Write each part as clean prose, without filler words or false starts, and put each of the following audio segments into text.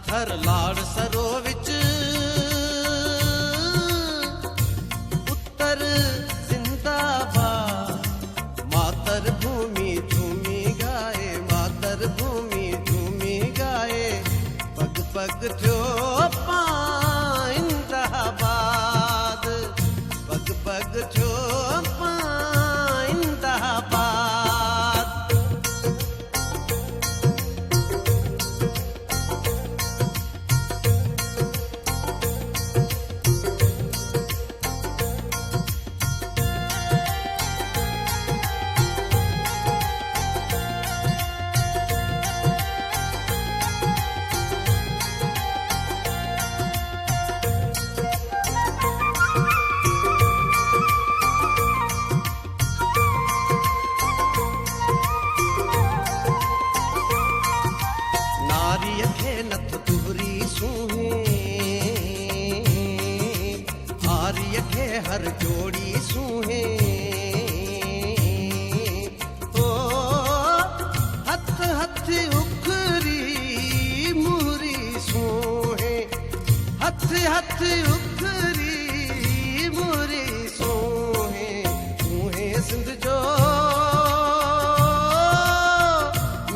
हर लाड़ सरो विच उत्तर जिंदाबाद। मातर भूमि झूमी गाए, मातर भूमि झूमी गाए, पग पग जो पाइंदाबाद, पग पग जो नथ तुहरी सूहे, आर्य के हर जोड़ी सूहे। ओ हथ हथ उखरी मुहरी सूहे, हथ हथ उखरी मुहरी सूहे। सूहे सिंध जो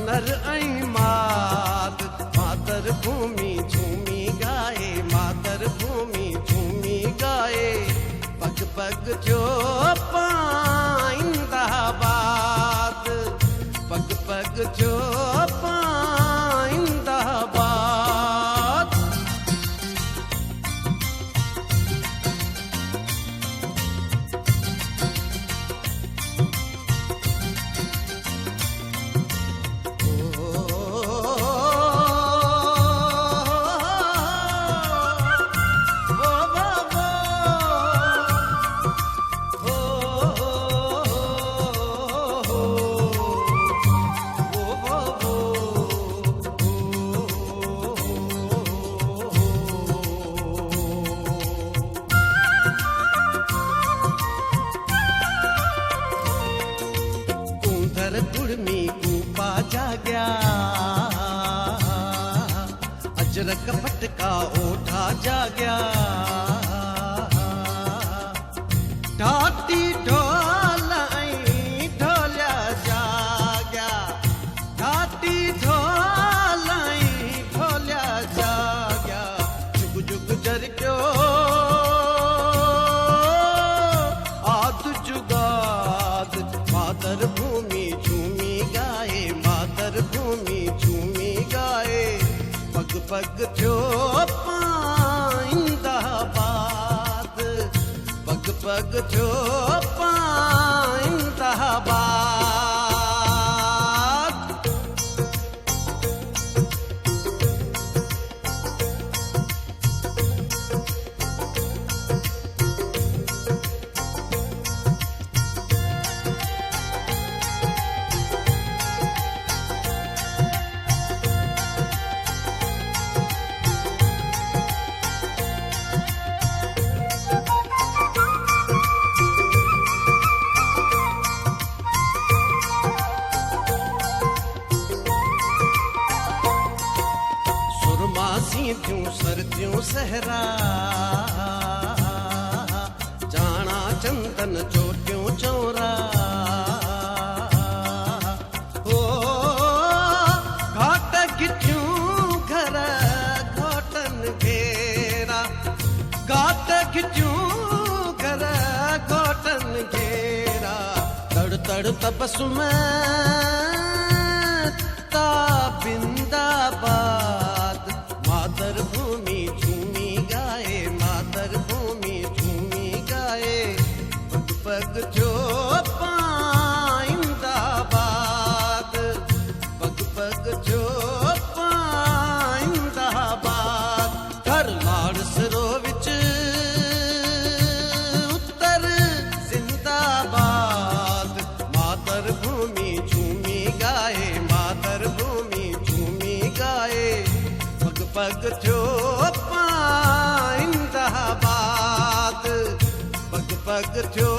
नर ऐं माद, मातर भूमि झूमी गाए, मातर भूमि झूमी गाए, पग पग जो पाइंदाबाद, पग पग जो पाइंदाबाद। कुड़मी कूपा जाग्या, अजरक फटका ओठा जाग्या। ढाटी ढोलाई ढोल्या जाग्या, ढाटी ढोलाई ढोल्या जाग्या। जुग जुग जरक्यो आद जुगाद, मातर भूमि झूमी गाए, मातर भूमि झूमी गाए, पग पग जो पाइंदाबाद, पग पग जो पाइंदाबाद। सीधियों सर्दियों सहरा, जाना चंदन चोटियों चौरा। ओ घाट खिच्यूं घर घोटन घेरा, घाट खिच्यूं घर घोटन घेरा। तड़ तड़ तपस्म बिंदाबाद, मातर भूमि झूमी गाए, मातर भूमि झूमी गाए, पग पग जो पाइंदाबाद, पग पग जो पाइंदाबाद। हर लाड़ सरो विच उत्तर जिंदाबाद, मातर भूमि झूमी गाए, मातर भूमि झूमी गाए, पग जो पाइंदाबाद, पग पग जो